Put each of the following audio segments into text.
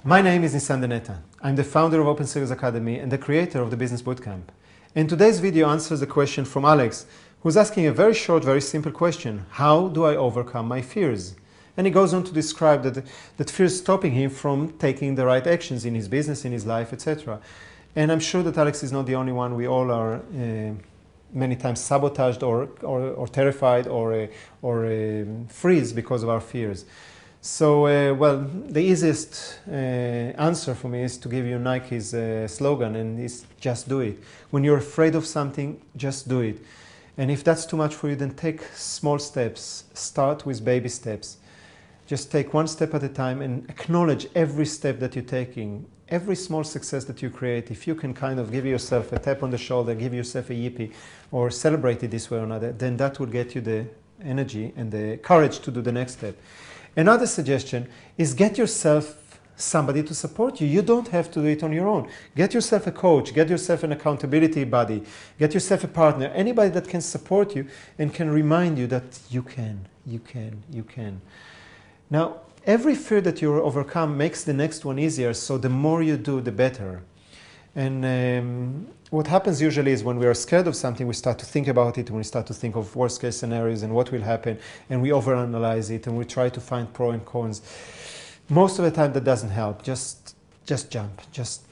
My name is Nisandeh Neta. I'm the founder of Open Sales Academy and the creator of the Business Bootcamp. And today's video answers a question from Alex, who's asking a very short, very simple question. How do I overcome my fears? And he goes on to describe that fear is stopping him from taking the right actions in his business, in his life, etc. And I'm sure that Alex is not the only one. We all are many times sabotaged or terrified or freeze because of our fears. So, well, the easiest answer for me is to give you Nike's slogan, and it's just do it. When you're afraid of something, just do it. And if that's too much for you, then take small steps. Start with baby steps. Just take one step at a time and acknowledge every step that you're taking, every small success that you create. If you can kind of give yourself a tap on the shoulder, give yourself a yippee, or celebrate it this way or another, then that will get you the energy and the courage to do the next step. Another suggestion is get yourself somebody to support you. You don't have to do it on your own. Get yourself a coach, get yourself an accountability buddy, get yourself a partner, anybody that can support you and can remind you that you can. Now, every fear that you overcome makes the next one easier, so the more you do, the better. And what happens usually is when we are scared of something, we start to think about it, and we start to think of worst case scenarios and what will happen, and we overanalyze it, and we try to find pros and cons. Most of the time that doesn't help. Just jump. Just,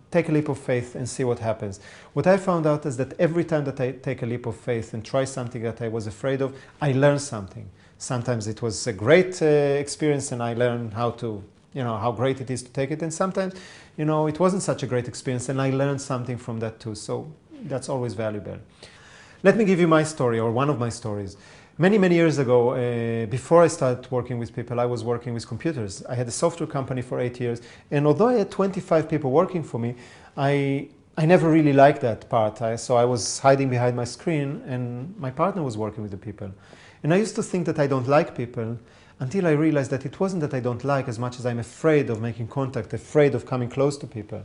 take a leap of faith and see what happens. What I found out is that every time that I take a leap of faith and try something that I was afraid of, I learn something. Sometimes it was a great experience and I learned how to, how great it is to take it. And sometimes, it wasn't such a great experience and I learned something from that too. So that's always valuable. Let me give you my story, or one of my stories. Many, many years ago, before I started working with people, I was working with computers. I had a software company for 8 years. And although I had 25 people working for me, I never really liked that part. So I was hiding behind my screen and my partner was working with the people. And I used to think that I don't like people until I realized that it wasn't that I don't like as much as I'm afraid of making contact, afraid of coming close to people.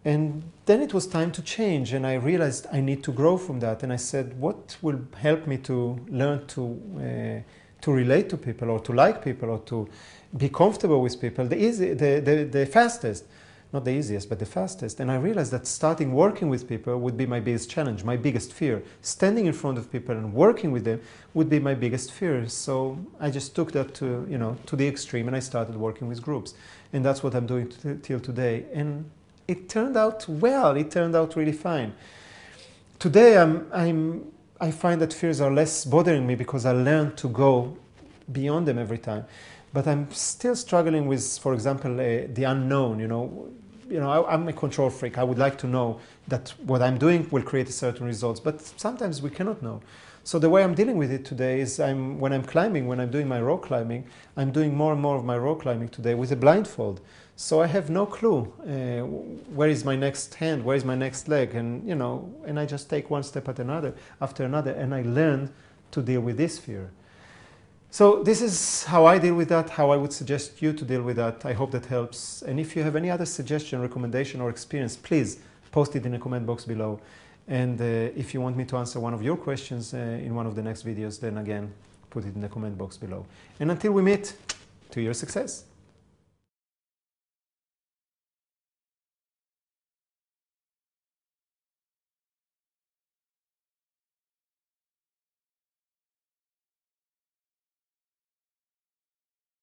And then it was time to change, and I realized I need to grow from that. And I said, what will help me to learn to relate to people, or to like people, or to be comfortable with people? The fastest. Not the easiest, but the fastest. And I realized that starting working with people would be my biggest challenge, my biggest fear. Standing in front of people and working with them would be my biggest fear. So I just took that to the extreme, and I started working with groups. And that's what I'm doing till today. And it turned out well. It turned out really fine. Today I find that fears are less bothering me because I learned to go beyond them every time. But I'm still struggling with, for example, the unknown. I'm a control freak. I would like to know that what I'm doing will create certain results, but sometimes we cannot know. So the way I'm dealing with it today is when I'm climbing, when I'm doing my rock climbing, I'm doing more and more of my rock climbing today with a blindfold. So I have no clue where is my next hand, where is my next leg, and I just take one step after another, and I learn to deal with this fear. So this is how I deal with that, how I would suggest you to deal with that. I hope that helps. And if you have any other suggestion, recommendation, or experience, please post it in the comment box below. And if you want me to answer one of your questions in one of the next videos, then again, put it in the comment box below. And until we meet, to your success.